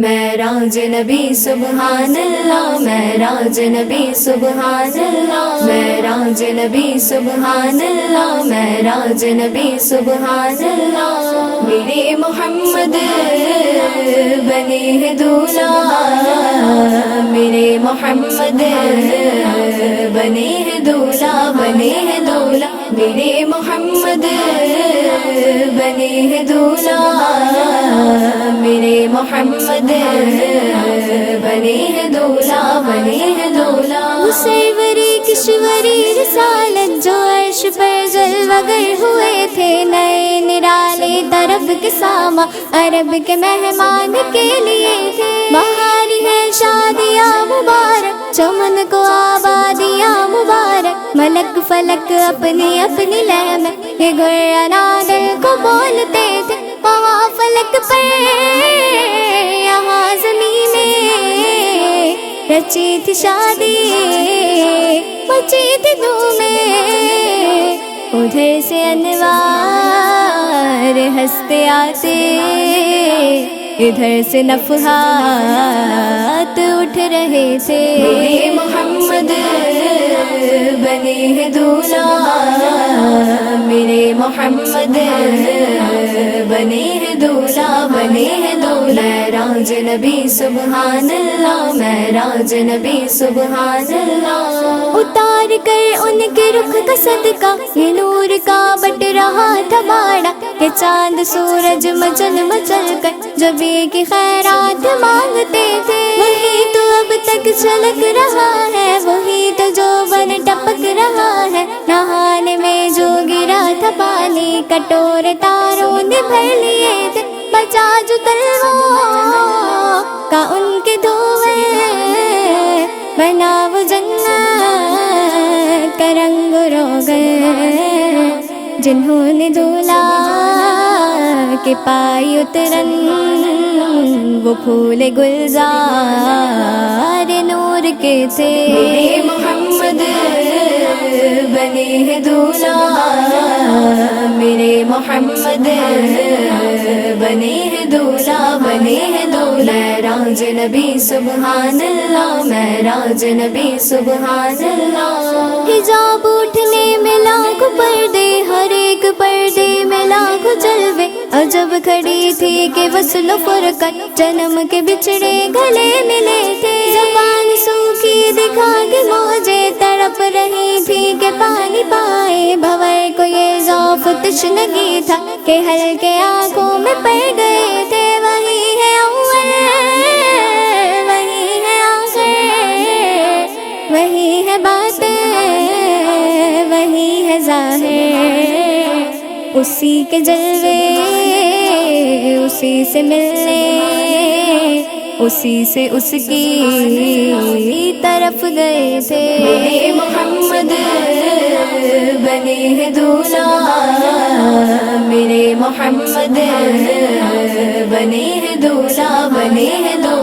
معراج نبی سبحان اللہ، معراج نبی سبحان اللہ، معراج نبی سبحان اللہ، معراج نبی سبحان اللہ۔ میرے محمد بنے ہیں دولہا، میرے محمد بنے ہیں دولہا، بنے ہیں دولہا، میرے محمد بنے ہیں دولہا، میرے محمد بنے ہیں دولہا، بنے ہیں دولہا۔ حسیوری کشوری رسالت جو عرش پر جلوہ گر ہوئے تھے، نئے نرالے درب کے ساما عرب کے مہمان کے لیے تھے۔ بہاری ہے شادیاں مبارک، چمن کو آبادیاں مبارک، ملک فلک اپنی اپنی لہ میں یہ گرا نادر کو بولتے تھے۔ وہاں فلک پر یہاں زمین میں رچی تھی شادی، مچی تھی دھومیں، ادھر سے انوار ہنستے آتے، ادھر سے نفحات اٹھ رہے تھے۔ میرے محمد بنے ہیں دولہا، میرے محمد بنے ہیں دولہا، بنے ہیں دولہا۔ معراج نبی سبحان اللہ، معراج نبی سبحان اللہ۔ اتار کر ان کے رخ کا صدقہ یہ نور کا بٹ رہا تھا باڑا، کہ چاند سورج مچل مچل کر جبی کی خیرات مانگتے تھے۔ وہی تو اب تک چھلک رہا ہے، وہی تو جو بن ٹپک رہا ہے، نہانے میں جو گرا تھا پانی کٹورے تاروں نے بھر لیے تھے۔ بچا جو تلووں کا ان کے دھوئے، بنا وہ جنت کا رنگ روغن، جنہوں نے دولہا کے پائی اترن وہ پھول گلزار نور کے تھے۔ میرے محمد بنے ہیں دولہا، میرے محمد بنے ہیں دولہا، بنے ہیں دولہا۔ معراج نبی سبحان اللہ، معراج نبی سبحان اللہ۔ حجاب اٹھنے میں لاکھوں پردے، ہر ایک پردے میں لاکھوں جلوے، عجب کھڑی تھی کہ وصل و فرقت جنم کے بچھڑے گلے ملے تھے۔ زبان سوکھی دکھا کے موجے تڑپ رہی تھی کہ پانی پائے، بھور کو یہ ذوق تشنگی تھا کہ ہلکے آنکھوں میں پڑ گئے تھے۔ وہی ہے اول، وہی ہے آخر، وہی ہے باطن، وہی ہے ظاہر، اسی کے جلوے اسی سے ملنے، اسی سے اس کی طرف گئے تھے۔ میرے محمد بنے ہیں دولہا، میرے محمد بنے ہیں دولہا، بنے ہیں دولہا۔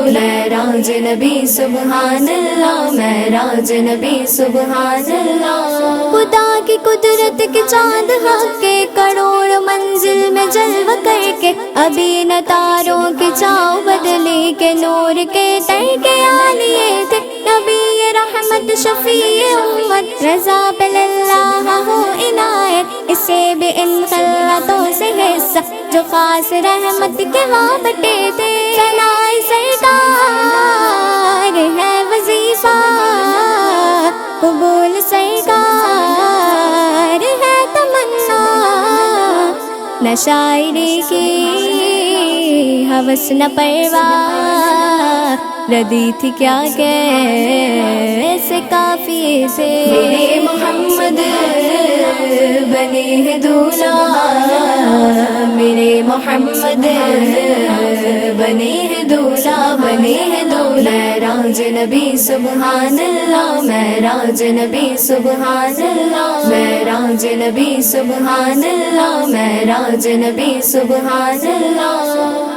معراج نبی سبحان اللہ، معراج نبی سبحان اللہ۔ خدا کی قدرت کے چاند حق کے کروڑ منزل میں جلوہ کر کے، ابھی نہ تاروں کی چاؤ بدلی کے نور کے ترکے آلیے تھے۔ نبی رحمت شفیع امت رضا پہ اللہ ہو عنایت، اسے بھی ان خلوتوں سے حصہ جو خاص رحمت کے وہاں بٹے تھے۔ ثنائے سرکار ہے وظیفہ، قبول سرکار ہے تمنا، نہ شاعری کی ہوس نہ پرواہ، ردی تھی کیا کیسے کافی سے۔ میرے محمد بنے ہیں دولہا، میرے محمد بنے ہیں دولہا، بنے ہیں دولہا۔ معراج نبی سبحان اللہ، معراج نبی سبحان اللہ، معراج نبی سبحان اللہ، معراج نبی سبحان اللہ۔